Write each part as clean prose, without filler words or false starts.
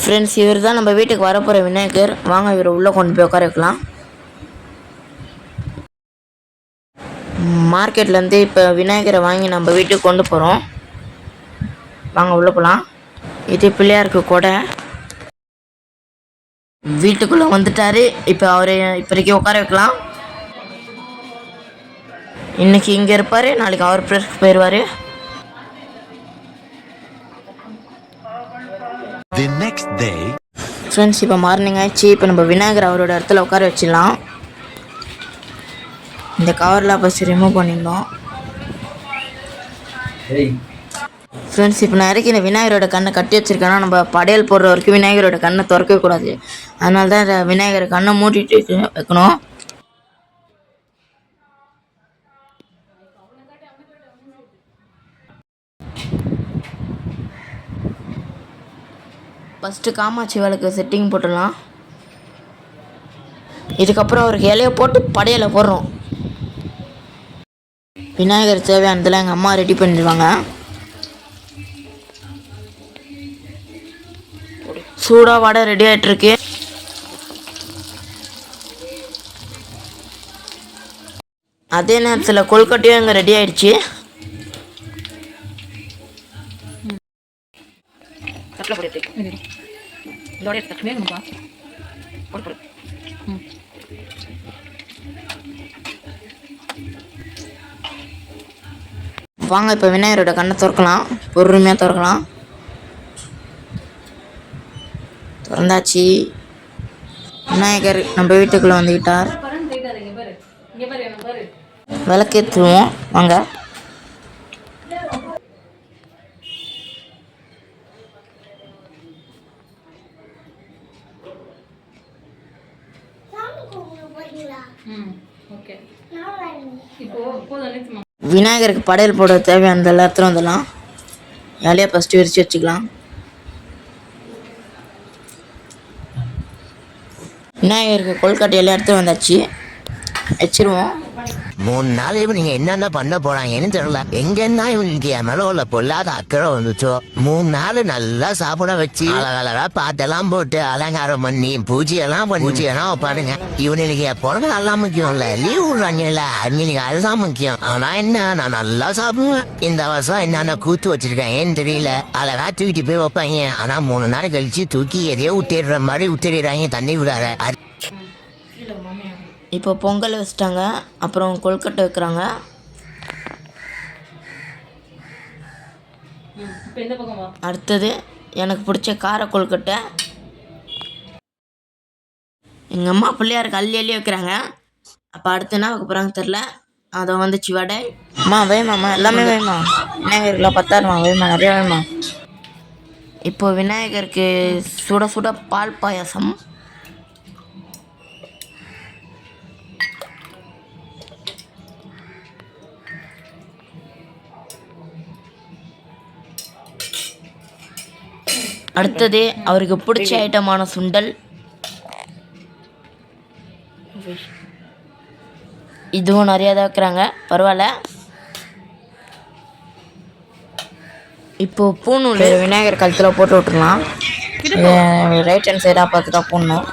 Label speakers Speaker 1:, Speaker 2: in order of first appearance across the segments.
Speaker 1: Friends, இவர் தான் நம்ம வீட்டுக்கு வரப்போகிற விநாயகர். வாங்க இவரை உள்ளே கொண்டு போய் உட்கார வைக்கலாம். மார்க்கெட்லேருந்து இப்போ விநாயகரை வாங்கி நம்ம வீட்டுக்கு கொண்டு போகிறோம். வாங்க உள்ளே போகலாம். இது பிள்ளையாருக்கு கொடை. வீட்டுக்குள்ளே வந்துட்டாரு. இப்போ அவரை இப்போதைக்கு உட்கார வைக்கலாம். இன்னைக்கு இங்கே இருப்பார், நாளைக்கு அவர் பிளேஸ்க்கு போயிடுவார். ஃப்ரெண்ட்ஸ், இப்போ மார்னிங் ஆயிடுச்சு. இப்போ நம்ம விநாயகர் அவரோட இடத்துல உட்கார வச்சிடலாம். இந்த கவர்லாம் ஃபஸ்ட்டு ரிமூவ் பண்ணிடணும். ஃப்ரெண்ட்ஸ், இப்போ நான் இறக்கி இந்த விநாயகரோட கண்ணை கட்டி வச்சுருக்கேன்னா, நம்ம படையல் போடுற வரைக்கும் விநாயகரோட கண்ணை திறக்கக்கூடாது. அதனால தான் இந்த விநாயகர் கண்ணை மூடிட்டு வைக்கணும். ஃபஸ்ட்டு காமாட்சி விளக்கு செட்டிங் போட்டுடலாம். இதுக்கப்புறம் அவருக்கு இலையை போட்டு படையலை போடுறோம். விநாயகர் தேவையானதெல்லாம் எங்கள் அம்மா ரெடி பண்ணிடுவாங்க. சூடாக வடை ரெடி ஆகிட்டுருக்கு. அதே நேரத்தில் கொழுக்கட்டையும் இங்கே ரெடி ஆயிடுச்சு. வாங்க இப்போ விநாயகரோட கண்ணை திறக்கலாம். பொறுமையாக திறக்கலாம். திறந்தாச்சு. விநாயகர் நம்ம வீட்டுக்குள்ளே வந்துக்கிட்டார். விளக்கேற்றுவோம் வாங்க. விநாயகருக்கு படையல் போட தேவையான எல்லாத்தையும் வந்துடலாம். இலையை ஃபஸ்ட்டு விரித்து வச்சுக்கலாம். விநாயகருக்கு கொழுக்கட்டை எல்லாம் எடுத்து வந்தாச்சு, வச்சிருவோம்.
Speaker 2: 3 நாள் நீங்க என்னென்ன பண்ண போறாங்கன்னு தெரியல. எங்கன்னா இவங்களுக்கு என் மேல உள்ள பொல்லாத அக்கறை வந்துச்சோ. 3 நாள் நல்லா சாப்பிட வச்சு அழகழகா பாட்டெல்லாம் போட்டு அலங்காரம் பண்ணி பூஜையெல்லாம் வைப்பாருங்க. இவனுக்கு பிறகு நல்லா முக்கியம் இல்ல, லீவ் விடுறாங்கல்ல, அவங்களுக்கு அதுதான் முக்கியம். ஆனா என்ன, நான் நல்லா சாப்பிடுவேன். இந்த வருஷம் என்னென்ன கூத்து வச்சிருக்கேன் ஏன்னு தெரியல. அழகா தூக்கிட்டு போய் வைப்பாங்க. ஆனா 3 நாள் கழிச்சு தூக்கி எதையோ விட்டுடுற மாதிரி விட்டுடுறாங்க, தண்ணி விடாத.
Speaker 1: இப்போ பொங்கல் வச்சிட்டாங்க, அப்புறம் கொழுக்கட்டை வைக்கிறாங்க. அடுத்தது எனக்கு பிடிச்ச கார கொழுக்கட்டை. எங்கள் அம்மா பிள்ளையாருக்கு அள்ளி வைக்கிறாங்க. அப்போ அடுத்து என்ன வைக்க போகிறாங்க தெரில. அதை வந்துச்சு வடை. அம்மா வேமாம்மா, எல்லாமே வேமா. விநாயகருக்குலாம் 10,000 வேமா, நிறையா வேமா. இப்போ விநாயகருக்கு சுட சுட பால் பாயாசம். அடுத்தது அவருக்கு பிடிச்ச ஐட்டமான சுண்டல். இதுவும் நிறையா தான் வைக்கிறாங்க, பரவாயில்ல. இப்போது பூநூல் விநாயகர் கழுத்தில் போட்டு விட்டுருலாம். ரைட் ஹேண்ட் சைடாக பார்த்து தான் போடணும்.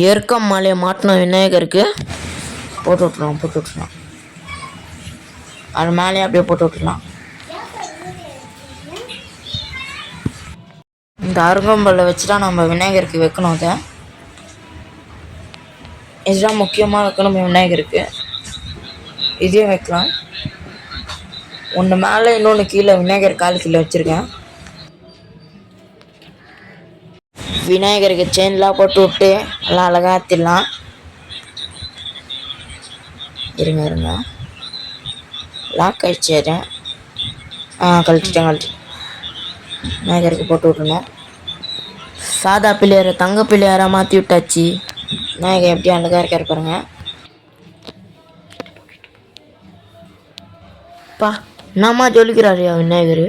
Speaker 1: எருக்கம் மாலையை மாட்டின விநாயகருக்கு போட்டு விட்ருலாம். அது மேலேயே அப்படியே போட்டு விட்டுலாம். இந்த அருங்கம்பல்ல வச்சு தான் நம்ம விநாயகருக்கு வைக்கணும். அதை இதுதான் முக்கியமாக வைக்கணும் விநாயகருக்கு. இதையும் வைக்கலாம். ஒன்று மேலே இன்னொன்று கீழே, விநாயகர் கால் கீழே வச்சுருக்கேன். விநாயகருக்கு செயின்லாம் போட்டு விட்டு நல்லா அழகாக ஆற்றிடலாம். இருங்க லாக் ஆகிடுச்சு. கழட்டிட்டேன். விநாயகருக்கு போட்டு விட்டணும். சாதா பிள்ளையாரை தங்க பிள்ளையாராக மாற்றி விட்டாச்சு. விநாயகர் எப்படி அழகாக இருக்காரு பாருங்க. பா என்னம்மா ஜொலிக்கிறாரியா விநாயகர்.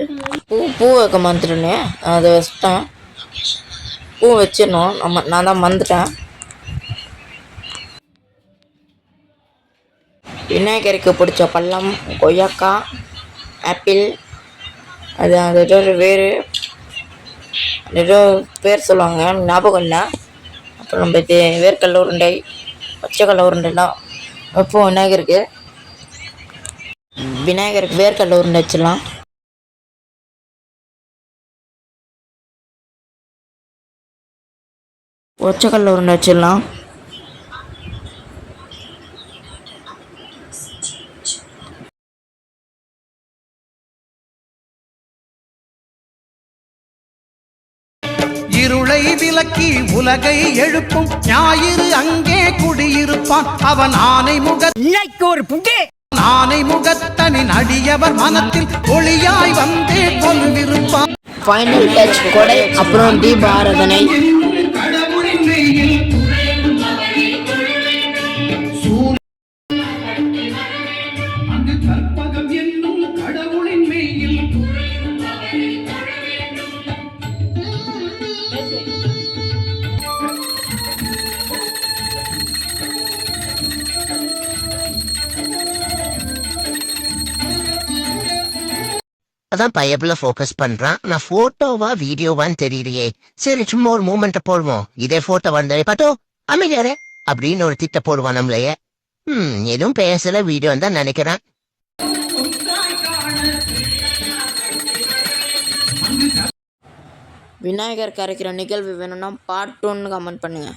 Speaker 1: பூ வைக்க மறந்துட்டேனே, அதை வச்சுட்டேன். பூ வச்சிடணும். நான் தான் மறந்துட்டேன். விநாயகருக்கு பிடிச்ச பழம் கொய்யாக்காய், ஆப்பிள், அது அது ஏதோ ஒரு ஏதோ பேர் சொல்லுவாங்க ஞாபகம் இல்லை. அப்புறம் நம்ம இது வேர்க்கடல உருண்டை, பச்சைக்கடல உருண்டைலாம் வைப்போம் விநாயகருக்கு வேர்க்கடல உருண்டை வச்சிடலாம். பச்சைக்கடல உருண்டை வச்சிடலாம்.
Speaker 3: இருளை விலக்கி உலகை எழுப்பும் ஞாயிறு அங்கே குடியிருப்பான். அவன் ஆனை முகத்தனின் அடியவர் மனத்தில் ஒளியாய் வந்தே கொலுவிருப்பான்.
Speaker 1: ஃபைனல் டச் கொடை, அப்புறம் தீபாராதனை.
Speaker 2: அதான் பையப்புல ஃபோக்கஸ் பண்றான். நான் போட்டோவா வீடியோவான்னு தெரியலையே. சரி சும்மா ஒரு மூமெண்ட்டை போடுவோம். இதே போட்டோ வந்தே பாட்டோ அமைதியாரே அப்படின்னு ஒரு திட்ட போடுவான் நம்மளையே. எதுவும் பேசல வீடியோ தான் நினைக்கிறேன்.
Speaker 1: விநாயகர் கரைக்கிற நிகழ்வு வேணும்னா பார்ட் 2 கமெண்ட் பண்ணுங்க.